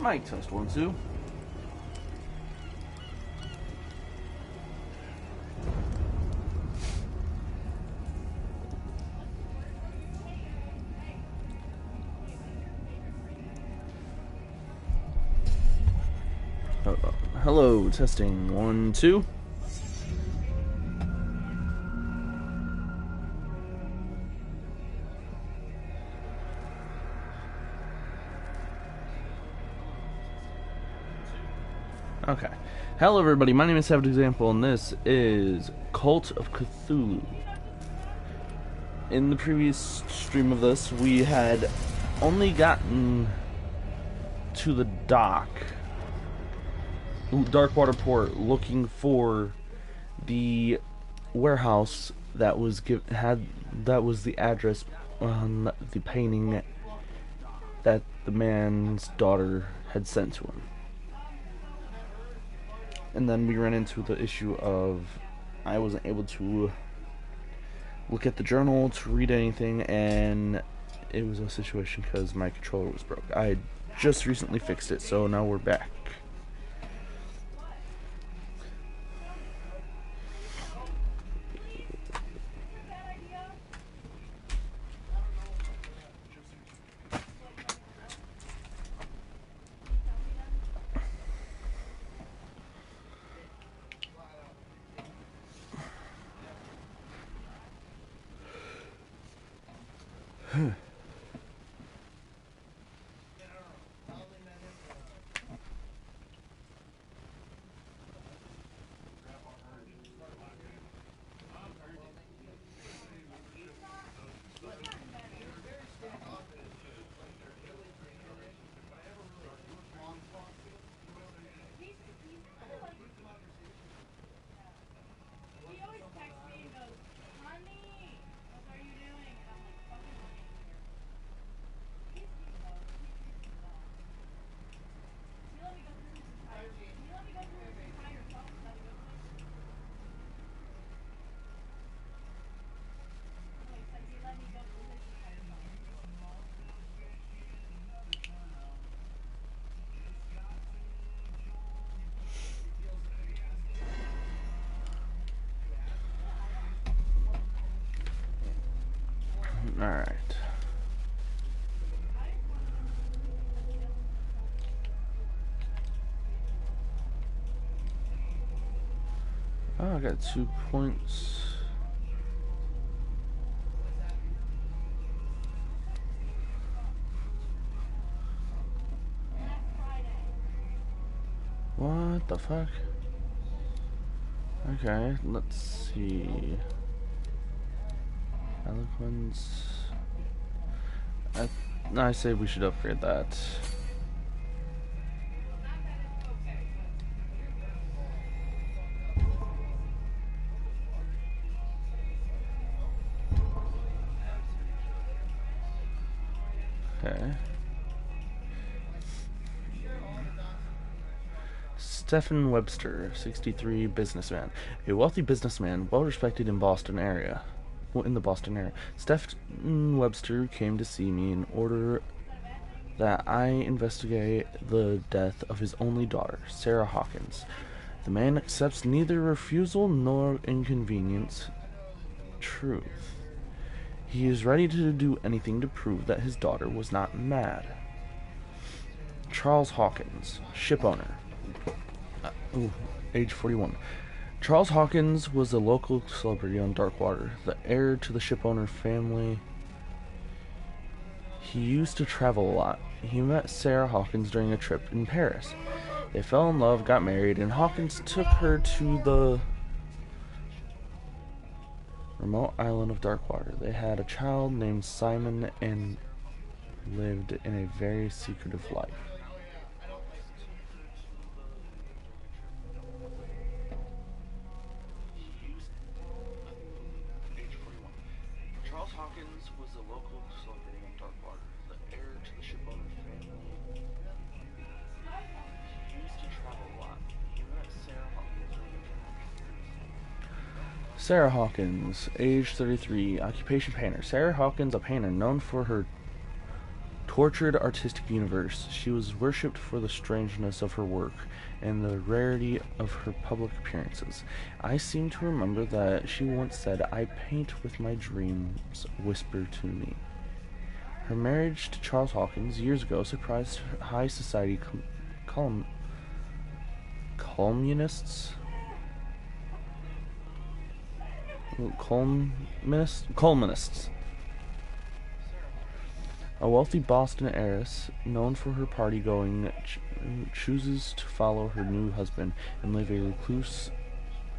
Mic test 1 2. Hello, testing 1 2. Okay. Hello everybody, my name is Savage Example and this is Cult of Cthulhu. In the previous stream of this, we had only gotten to the dock, Darkwater Port, looking for the warehouse that was that was the address on the painting that the man's daughter had sent to him. And then we ran into the issue of I wasn't able to look at the journal to read anything, and it was a situation because my controller was broke. I had just recently fixed it, so now we're back. Alright. Oh, I got 2 points. What the fuck? Okay, let's see. Eloquence. I say we should upgrade that. Okay. Stephen Webster, 63, businessman. A wealthy businessman, well respected in Boston area. In the Boston area. Stephen Webster came to see me in order that I investigate the death of his only daughter, Sarah Hawkins. The man accepts neither refusal nor inconvenience. Truth. He is ready to do anything to prove that his daughter was not mad. Charles Hawkins, ship owner. Age 41. Charles Hawkins was a local celebrity on Darkwater, the heir to the shipowner family. He used to travel a lot. He met Sarah Hawkins during a trip in Paris. They fell in love, got married, and Hawkins took her to the remote island of Darkwater. They had a child named Simon and lived in a very secretive life. Charles Hawkins was a local celebrity on Darkwater, the heir to the shipowner family. He used to travel a lot. He met Sarah Hawkins during a trip. Sarah Hawkins, age 33, occupation painter. Sarah Hawkins, a painter known for her tortured artistic universe. She was worshipped for the strangeness of her work and the rarity of her public appearances. I seem to remember that she once said, "I paint with my dreams whisper to me." Her marriage to Charles Hawkins years ago surprised high society columnists. Columnists. A wealthy Boston heiress, known for her party-going, chooses to follow her new husband and live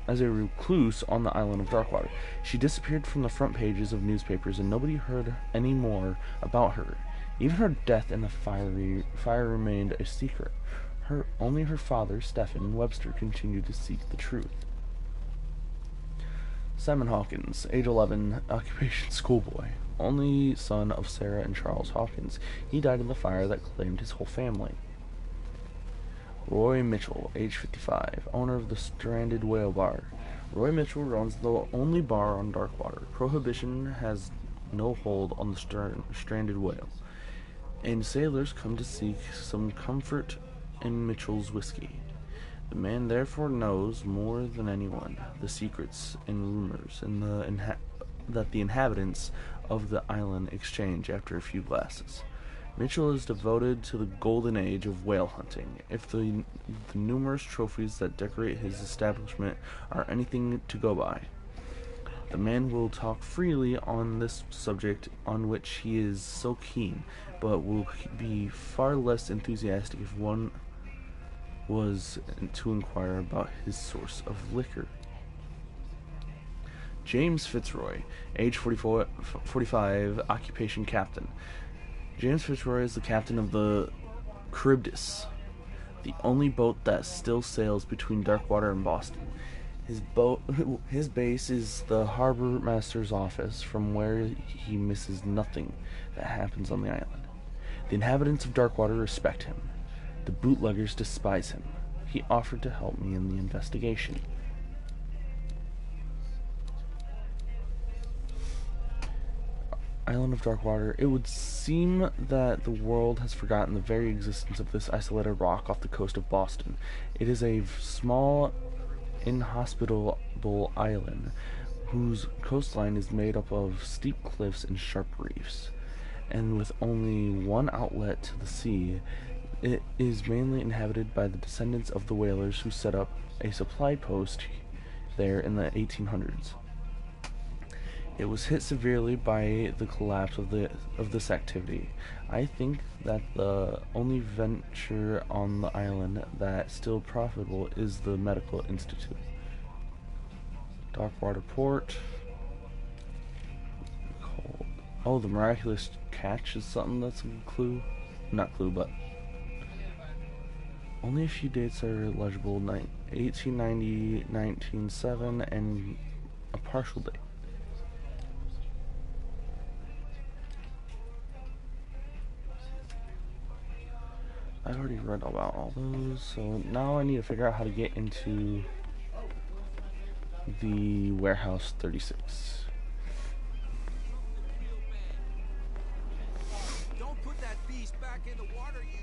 as a recluse on the island of Darkwater. She disappeared from the front pages of newspapers, and nobody heard any more about her. Even her death in the fire remained a secret. Only her father, Stephen Webster, continued to seek the truth. Simon Hawkins, age 11, occupation schoolboy, only son of Sarah and Charles Hawkins. He died in the fire that claimed his whole family. Roy Mitchell, age 55, owner of the Stranded Whale Bar. Roy Mitchell runs the only bar on Darkwater. Prohibition has no hold on the stranded whale, and sailors come to seek some comfort in Mitchell's whiskey. The man therefore knows more than anyone the secrets and rumors that the inhabitants of the island exchange after a few glasses. Mitchell is devoted to the golden age of whale hunting. If the numerous trophies that decorate his establishment are anything to go by, the man will talk freely on this subject on which he is so keen, but will be far less enthusiastic if one was to inquire about his source of liquor. James Fitzroy, age 45, occupation captain. James Fitzroy is the captain of the Charybdis, the only boat that still sails between Darkwater and Boston. His base is the harbor master's office, from where he misses nothing that happens on the island. The inhabitants of Darkwater respect him. The bootleggers despise him. He offered to help me in the investigation. Island of Darkwater. It would seem that the world has forgotten the very existence of this isolated rock off the coast of Boston. It is a small, inhospitable island whose coastline is made up of steep cliffs and sharp reefs, and with only one outlet to the sea. It is mainly inhabited by the descendants of the whalers who set up a supply post there in the 1800s. It was hit severely by the collapse of this activity. I think that the only venture on the island that's still profitable is the Medical Institute. Darkwater Port. Oh, the miraculous catch is something that's a clue. Not clue, but only a few dates are legible: 1890, 1907, and a partial date. I already read about all those, so now I need to figure out how to get into the Warehouse 36. Don't put that beast back in the water, you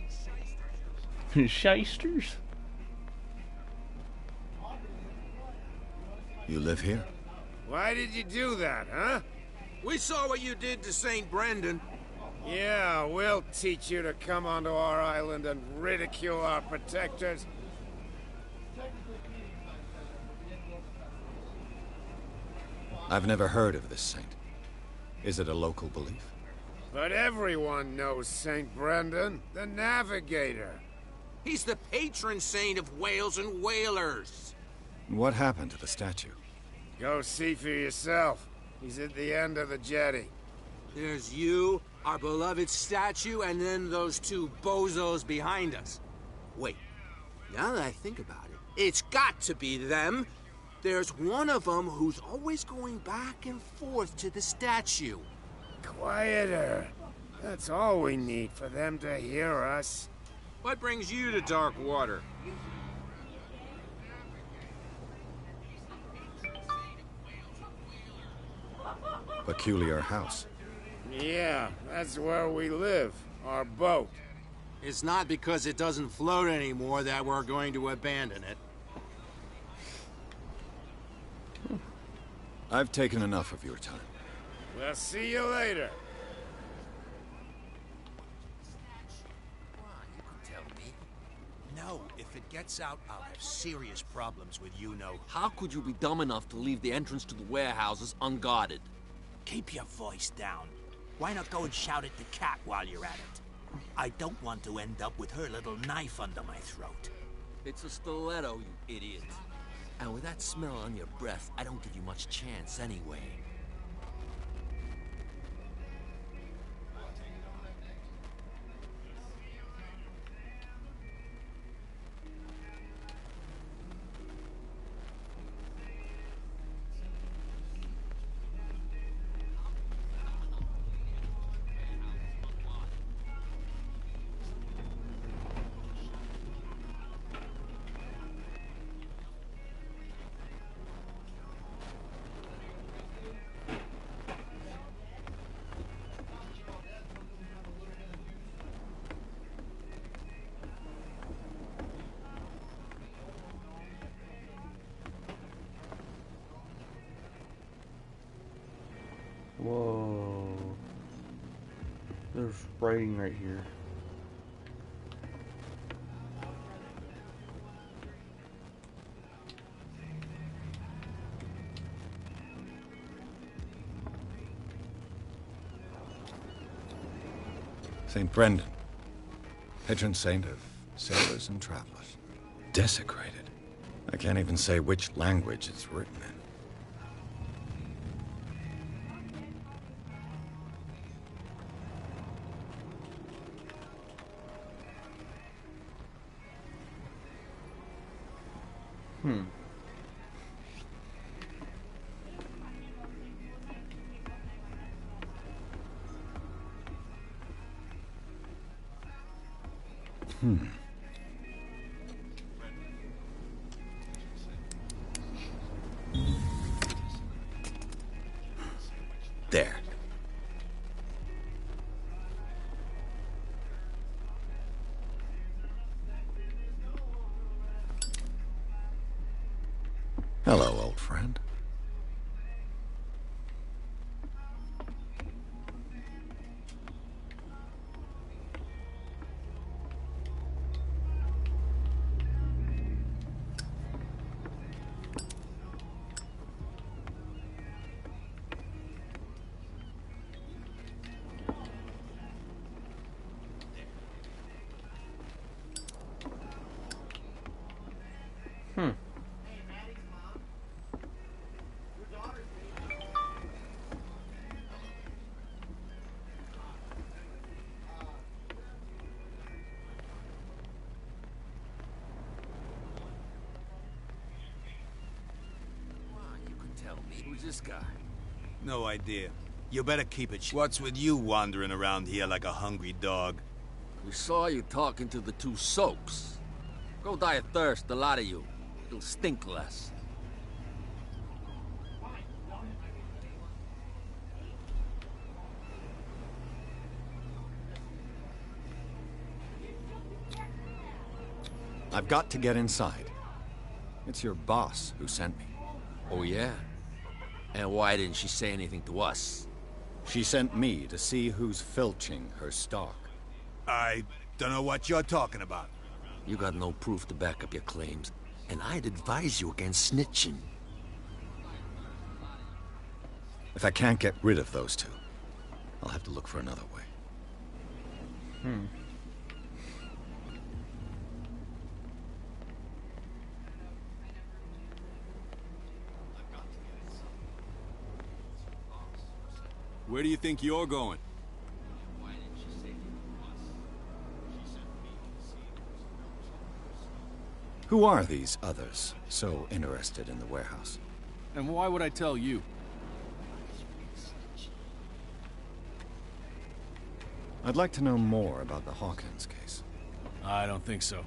shysters. Shysters? You live here? Why did you do that, huh? We saw what you did to St. Brendan. Yeah, we'll teach you to come onto our island and ridicule our protectors. I've never heard of this saint. Is it a local belief? But everyone knows St. Brendan, the navigator. He's the patron saint of whales and whalers. What happened to the statue? Go see for yourself. He's at the end of the jetty. There's you, our beloved statue, and then those two bozos behind us. Wait, now that I think about it, it's got to be them. There's one of them who's always going back and forth to the statue. Quieter. That's all we need for them to hear us. What brings you to Darkwater? Peculiar house. Yeah, that's where we live. Our boat. It's not because it doesn't float anymore that we're going to abandon it. I've taken enough of your time. We'll see you later. You can tell me. No, if it gets out, I'll have serious problems with you-know. How could you be dumb enough to leave the entrance to the warehouses unguarded? Keep your voice down. Why not go and shout at the cat while you're at it? I don't want to end up with her little knife under my throat. It's a stiletto, you idiot. And with that smell on your breath, I don't give you much chance anyway. Whoa. There's writing right here. St. Brendan, patron saint of sailors and travelers. Desecrated. I can't even say which language it's written in. There. Hello, old friend. Who's this guy? No idea. You better keep it. What's with you wandering around here like a hungry dog? We saw you talking to the two soaks. Go die of thirst, the lot of you. It'll stink less. I've got to get inside. It's your boss who sent me. Oh, yeah? And why didn't she say anything to us? She sent me to see who's filching her stock. I don't know what you're talking about. You got no proof to back up your claims, and I'd advise you against snitching. If I can't get rid of those two, I'll have to look for another way. Where do you think you're going? Who are these others so interested in the warehouse? And why would I tell you? I'd like to know more about the Hawkins case. I don't think so.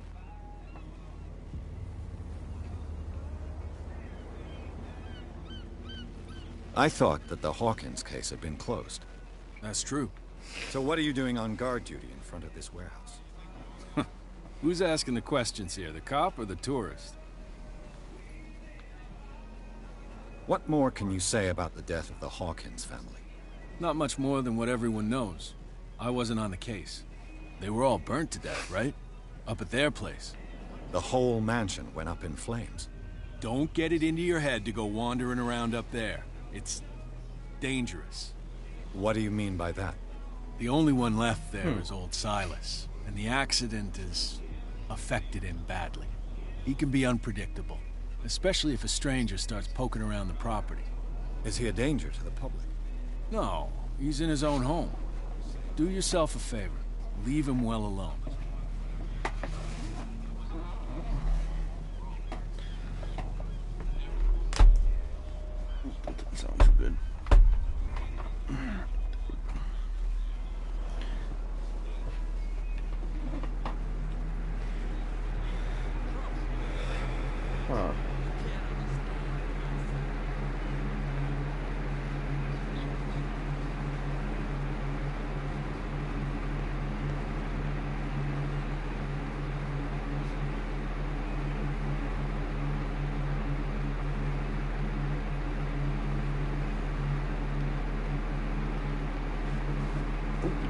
I thought that the Hawkins case had been closed. That's true. So what are you doing on guard duty in front of this warehouse? Who's asking the questions here, the cop or the tourist? What more can you say about the death of the Hawkins family? Not much more than what everyone knows. I wasn't on the case. They were all burnt to death, right? Up at their place. The whole mansion went up in flames. Don't get it into your head to go wandering around up there. It's dangerous. What do you mean by that? The only one left there is old Silas, and the accident has affected him badly. He can be unpredictable, especially if a stranger starts poking around the property. Is he a danger to the public? No, he's in his own home. Do yourself a favor. Leave him well alone. That sounds good. Huh.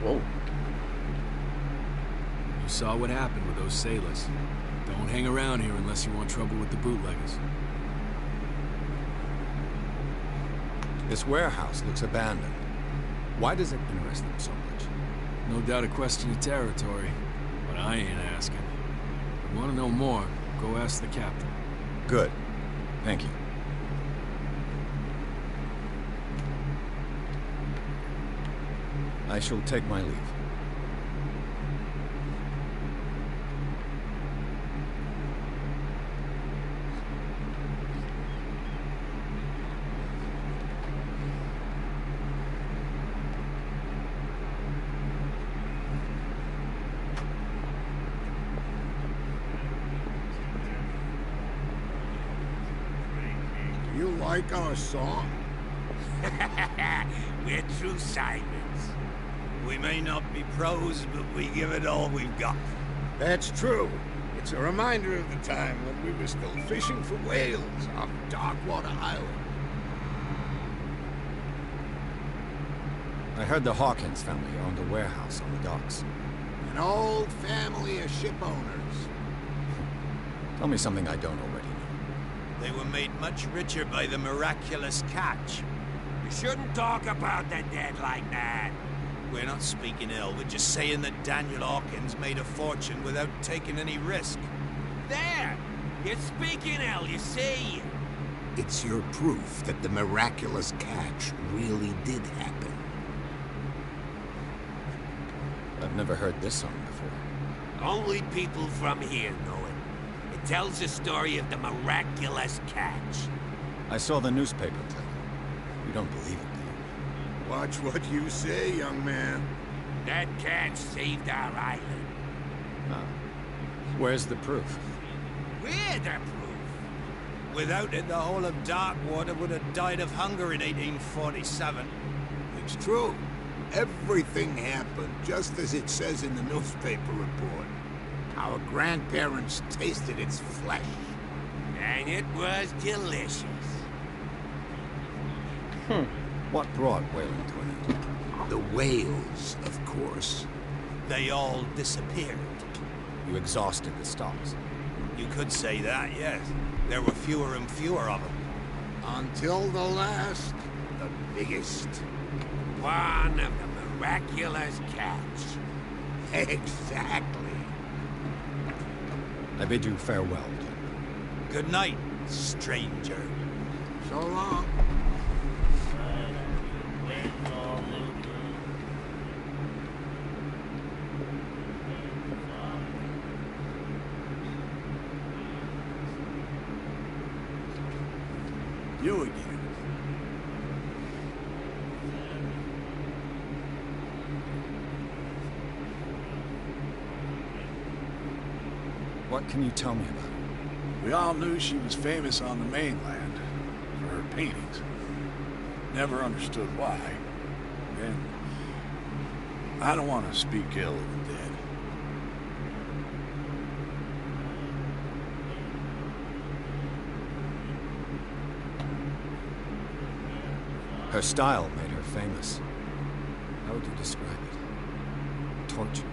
Whoa. You saw what happened with those sailors. Don't hang around here unless you want trouble with the bootleggers. This warehouse looks abandoned. Why does it interest them so much? No doubt a question of territory, but I ain't asking. If you want to know more, go ask the captain. Good. Thank you. I shall take my leave. You like our song? We're true Simons. We may not be pros, but we give it all we've got. That's true. It's a reminder of the time when we were still fishing for whales off Darkwater Island. I heard the Hawkins family owned a warehouse on the docks. An old family of ship owners. Tell me something I don't already know. They were made much richer by the miraculous catch. You shouldn't talk about the dead like that. We're not speaking ill, we're just saying that Daniel Hawkins made a fortune without taking any risk. There! You're speaking ill, you see? It's your proof that the miraculous catch really did happen. I've never heard this song before. Only people from here know it. It tells the story of the miraculous catch. I saw the newspaper clip. You don't believe it, do you? Watch what you say, young man. That catch saved our island. Where's the proof? We're the proof. Without it, the whole of Darkwater would have died of hunger in 1847. It's true. Everything happened just as it says in the newspaper report. Our grandparents tasted its flesh. And it was delicious. What brought whaling to an end? The whales, of course. They all disappeared. You exhausted the stocks. You could say that, yes. There were fewer and fewer of them. Until the last, the biggest. One of the miraculous catch. Exactly. I bid you farewell, Ken. Good night, stranger. So long. You again. What can you tell me about her? We all knew she was famous on the mainland for her paintings. Never understood why. Then, I don't want to speak ill of the dead. Her style made her famous. How would you describe it? Torture.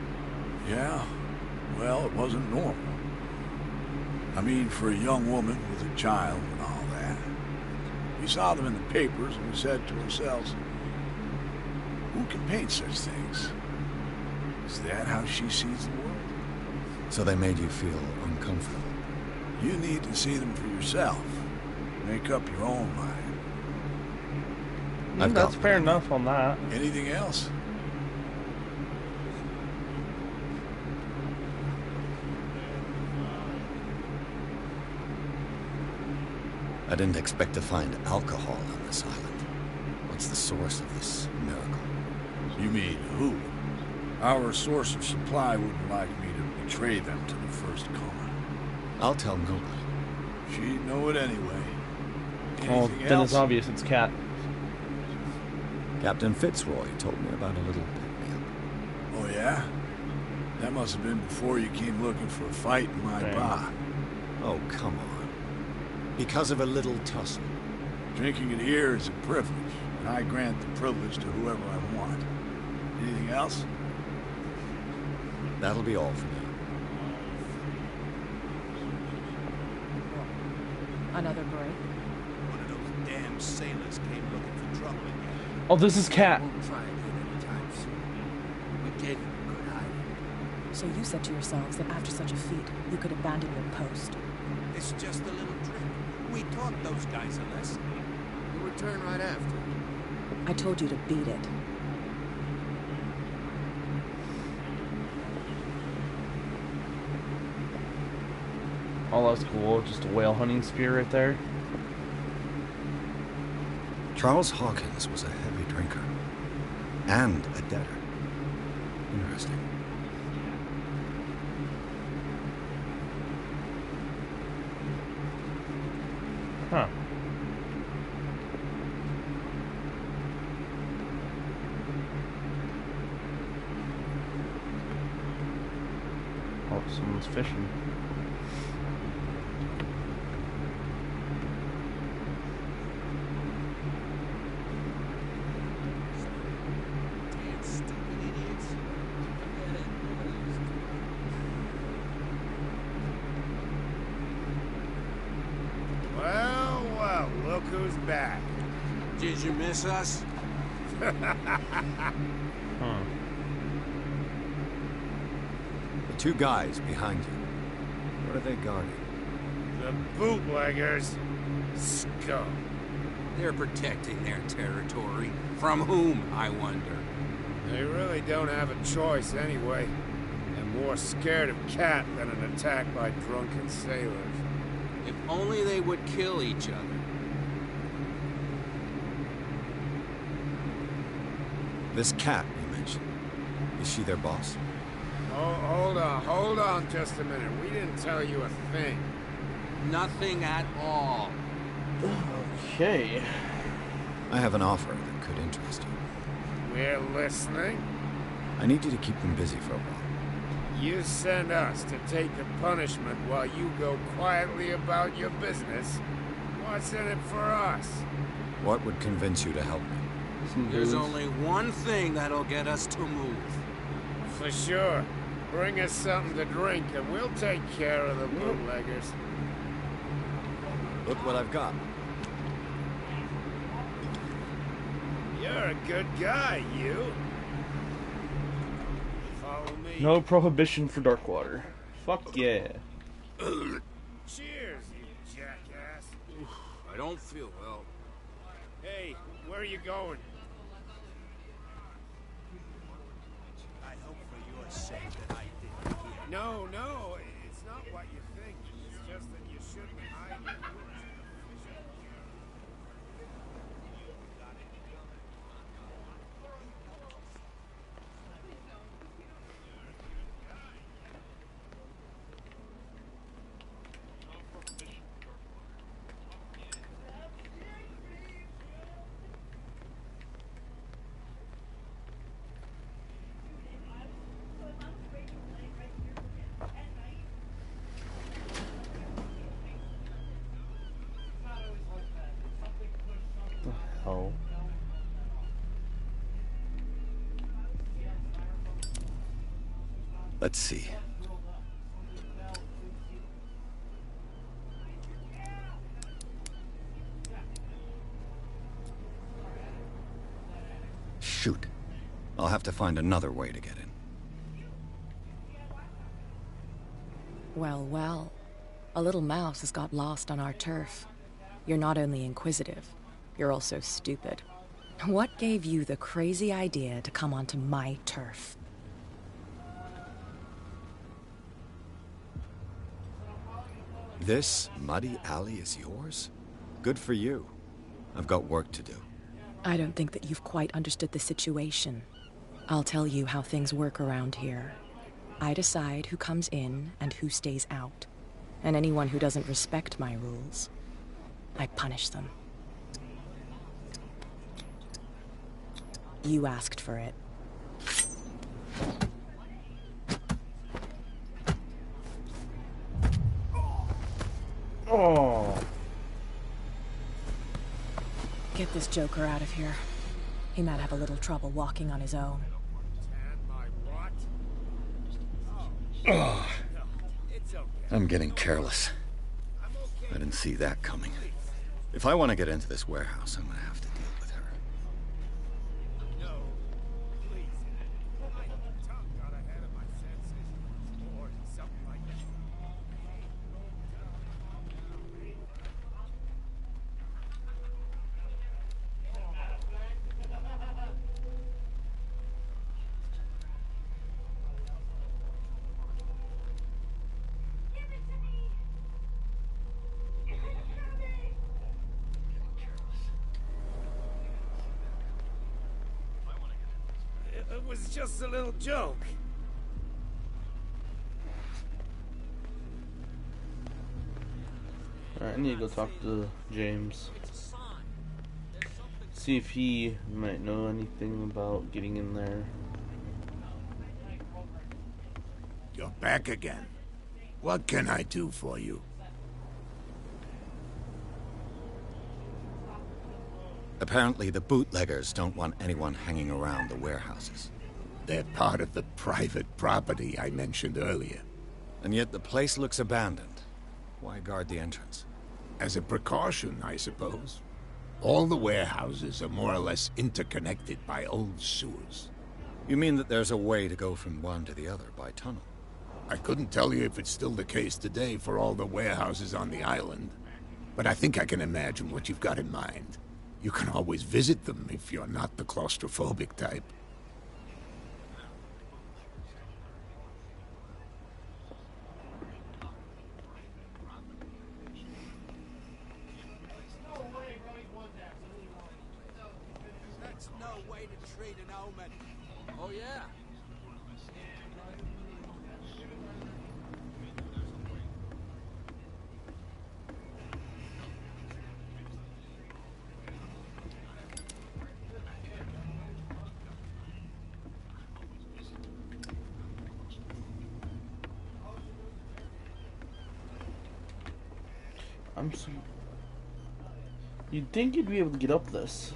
Yeah, well, it wasn't normal. I mean, for a young woman with a child and all that. We saw them in the papers and we said to ourselves, who can paint such things? Is that how she sees the world? So they made you feel uncomfortable. You need to see them for yourself. Make up your own mind. That's fair enough on that. Anything else? I didn't expect to find alcohol on this island. What's the source of this miracle? You mean who? Our source of supply wouldn't like me to betray them to the first comer. I'll tell nobody. She'd know it anyway. Well, Anything then else? it's obvious it's Cat. Captain Fitzroy told me about a little pick-me-up. Oh, yeah? That must have been before you came looking for a fight in my Right. bar. Oh, come on. Because of a little tussle. Drinking it here is a privilege, and I grant the privilege to whoever I want. Anything else? That'll be all for now. Another break. One of those damn sailors came looking for trouble again. Oh, this is Cat. Won't try again anytime soon. We gave him a good hiding. So you said to yourselves that after such a feat, you could abandon your post. It's just a little trick. We taught those guys a lesson. We'll return right after. I told you to beat it. Oh, that's cool. Just a whale hunting spear right there. Charles Hawkins was a heavy drinker. And a debtor. Interesting. Huh. Oh, someone's fishing. Damn stupid idiots. Well, well, look who's back. Did you miss us? Huh. The two guys behind you. What are they guarding? The bootleggers. Scum. They're protecting their territory. From whom, I wonder? They really don't have a choice anyway. They're more scared of Cat than an attack by drunken sailors. If only they would kill each other. This cat you mentioned. Is she their boss? Oh, hold on just a minute. We didn't tell you a thing. Nothing at all. Okay. I have an offer that could interest you. We're listening. I need you to keep them busy for a while. You send us to take the punishment while you go quietly about your business. What's in it for us? What would convince you to help me? There's only one thing that'll get us to move. For sure. Bring us something to drink and we'll take care of the bootleggers. Look what I've got. You're a good guy, you. Follow me. No prohibition for Darkwater. Fuck yeah. Cheers, you jackass. I don't feel well. Hey, where are you going? I hope for your sake that I didn't hear. No, it's not what you think. It's just that you shouldn't hide your hell? Let's see. Shoot. I'll have to find another way to get in. Well, well. A little mouse has got lost on our turf. You're not only inquisitive, you're also stupid. What gave you the crazy idea to come onto my turf? This muddy alley is yours? Good for you. I've got work to do. I don't think that you've quite understood the situation. I'll tell you how things work around here. I decide who comes in and who stays out. And anyone who doesn't respect my rules, I punish them. You asked for it. Oh. Get this joker out of here. He might have a little trouble walking on his own. I'm getting careless. I didn't see that coming. If I want to get into this warehouse, I'm gonna have to deal with her. It was just a little joke. Alright, I need to go talk to James. See if he might know anything about getting in there. You're back again. What can I do for you? Apparently, the bootleggers don't want anyone hanging around the warehouses. They're part of the private property I mentioned earlier. And yet the place looks abandoned. Why guard the entrance? As a precaution, I suppose. All the warehouses are more or less interconnected by old sewers. You mean that there's a way to go from one to the other by tunnel? I couldn't tell you if it's still the case today for all the warehouses on the island, but I think I can imagine what you've got in mind. You can always visit them if you're not the claustrophobic type. That's no way to treat an omen. Oh, yeah? You'd think you'd be able to get up this.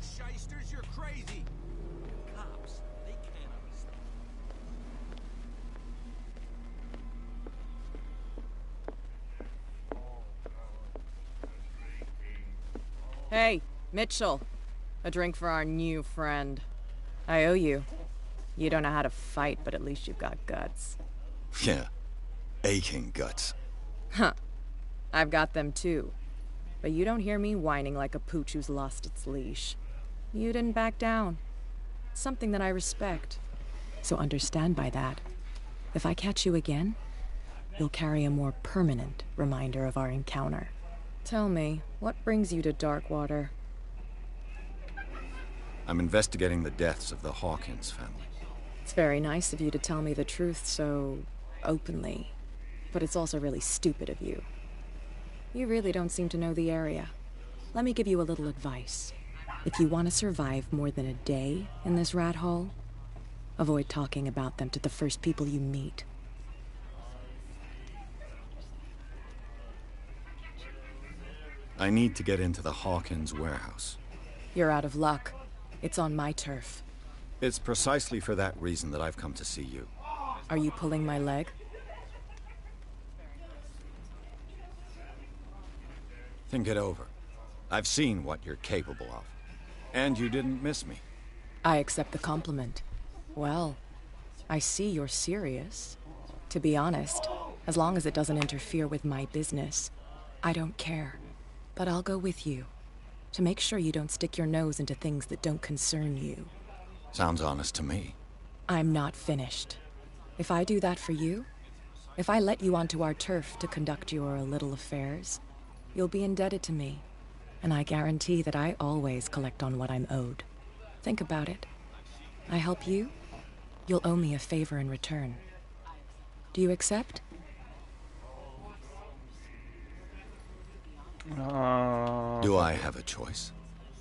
Shysters, you're crazy! Cops, they can't understand. Hey, Mitchell. A drink for our new friend. I owe you. You don't know how to fight, but at least you've got guts. Yeah. Aching guts. Huh. I've got them too. But you don't hear me whining like a pooch who's lost its leash. You didn't back down. It's something that I respect. So understand by that, if I catch you again, you'll carry a more permanent reminder of our encounter. Tell me, what brings you to Darkwater? I'm investigating the deaths of the Hawkins family. It's very nice of you to tell me the truth so openly, but it's also really stupid of you. You really don't seem to know the area. Let me give you a little advice. If you want to survive more than a day in this rat hole, avoid talking about them to the first people you meet. I need to get into the Hawkins warehouse. You're out of luck. It's on my turf. It's precisely for that reason that I've come to see you. Are you pulling my leg? Think it over. I've seen what you're capable of. And you didn't miss me. I accept the compliment. Well, I see you're serious. To be honest, as long as it doesn't interfere with my business, I don't care. But I'll go with you, to make sure you don't stick your nose into things that don't concern you. Sounds honest to me. I'm not finished. If I do that for you, if I let you onto our turf to conduct your little affairs, you'll be indebted to me. And I guarantee that I always collect on what I'm owed. Think about it. I help you, you'll owe me a favor in return. Do you accept? Do I have a choice?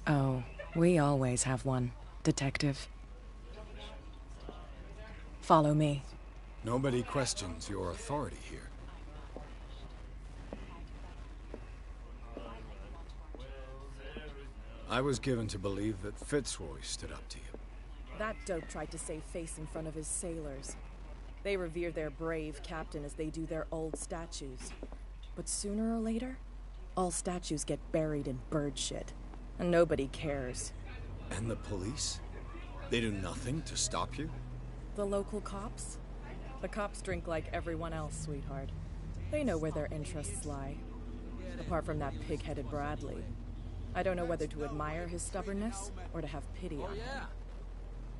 Oh, we always have one, Detective. Follow me. Nobody questions your authority here. I was given to believe that Fitzroy stood up to you. That dope tried to save face in front of his sailors. They revere their brave captain as they do their old statues. But sooner or later, all statues get buried in bird shit, and nobody cares. And the police? They do nothing to stop you? The local cops? The cops drink like everyone else, sweetheart. They know where their interests lie. Apart from that pig-headed Bradley. I don't know whether to admire his stubbornness or to have pity on him. Yeah.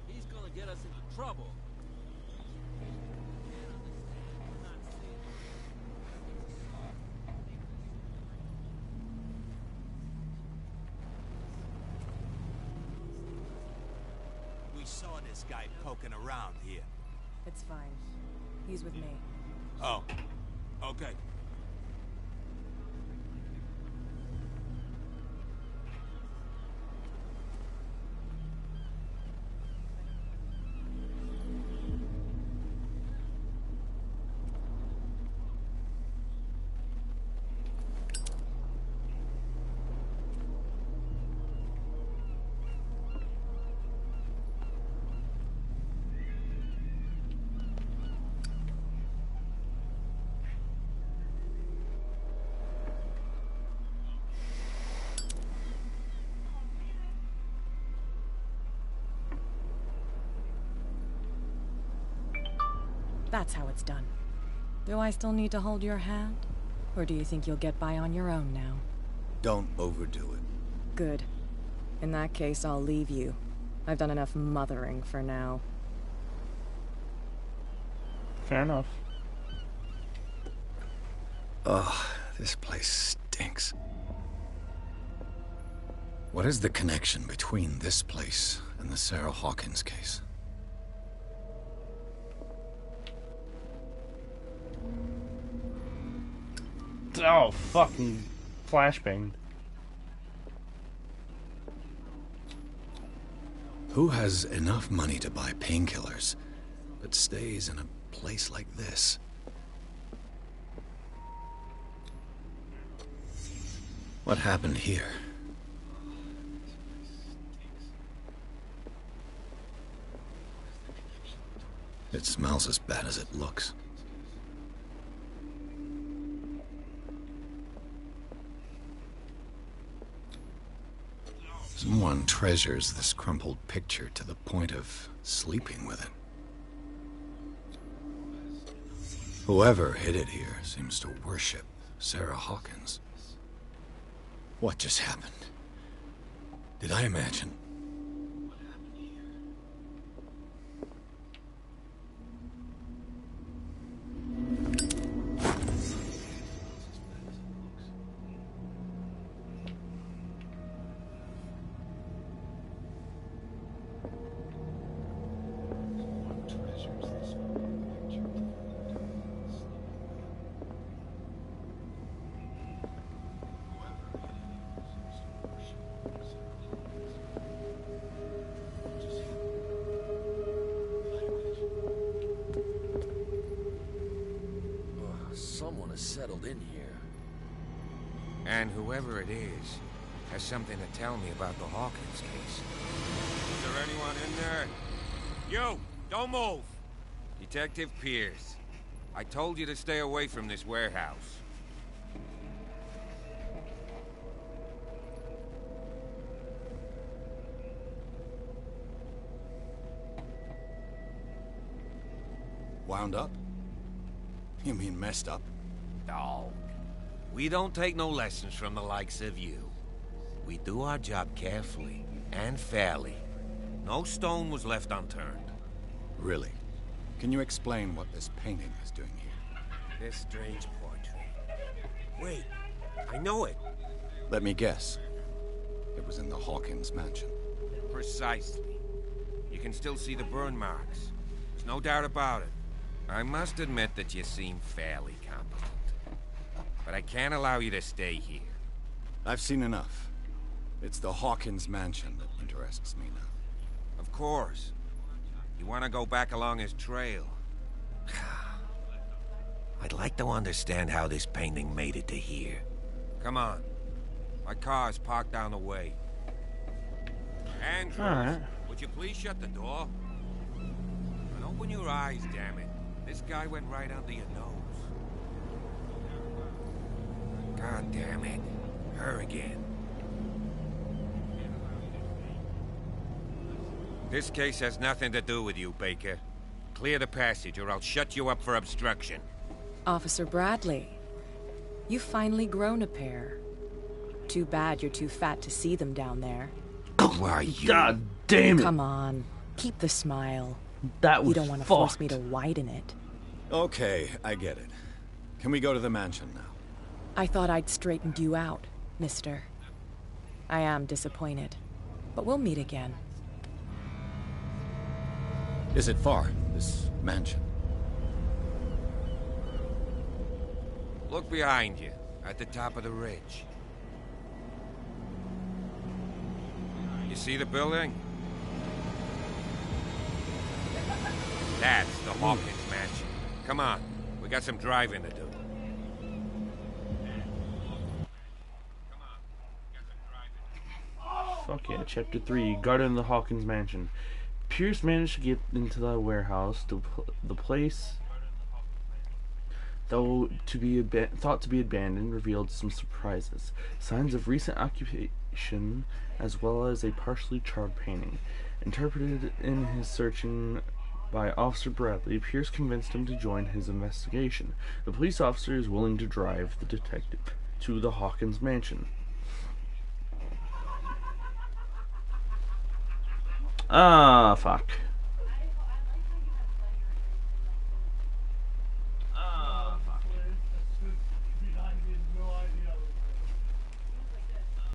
He's gonna get us into trouble. We saw this guy poking around here. It's fine. He's with me. Oh, okay. That's how it's done. Do I still need to hold your hand? Or do you think you'll get by on your own now? Don't overdo it. Good. In that case, I'll leave you. I've done enough mothering for now. Fair enough. Ugh, this place stinks. What is the connection between this place and the Sarah Hawkins case? Oh, fucking flashbang. Who has enough money to buy painkillers, but stays in a place like this? What happened here? It smells as bad as it looks. Someone treasures this crumpled picture to the point of sleeping with it. Whoever hid it here seems to worship Sarah Hawkins. What just happened? Did I imagine? Someone has settled in here. And whoever it is has something to tell me about the Hawkins case. Is there anyone in there? You! Don't move! Detective Pierce. I told you to stay away from this warehouse. Wound up? You mean messed up? Dog. We don't take no lessons from the likes of you. We do our job carefully and fairly. No stone was left unturned. Really? Can you explain what this painting is doing here? This strange portrait. Wait, I know it. Let me guess. It was in the Hawkins mansion. Precisely. You can still see the burn marks. There's no doubt about it. I must admit that you seem fairly competent. But I can't allow you to stay here. I've seen enough. It's the Hawkins mansion that interests me now. Of course. You want to go back along his trail. I'd like to understand how this painting made it to here. Come on. My car's parked down the way. Andrews, Alright. would you please shut the door? And open your eyes, damn it. This guy went right under your nose. God damn it. Her again. This case has nothing to do with you, Baker. Clear the passage or I'll shut you up for obstruction. Officer Bradley, you've finally grown a pair. Too bad you're too fat to see them down there. Why, you... God damn it. Come on, keep the smile. That was You don't want to force me to widen it. Okay, I get it. Can we go to the mansion now? I thought I'd straightened you out, mister. I am disappointed, but we'll meet again. Is it far, this mansion? Look behind you, at the top of the ridge. You see the building? That's the Hawkins mansion. Come on, we got some driving to do. Fuck yeah, Chapter 3, Garden of the Hawkins Mansion. Pierce managed to get into the warehouse. The place, though thought to be abandoned, revealed some surprises. Signs of recent occupation, as well as a partially charred painting. Interpreted in his searching by Officer Bradley, Pierce convinced him to join his investigation. The police officer is willing to drive the detective to the Hawkins Mansion. Ah, fuck.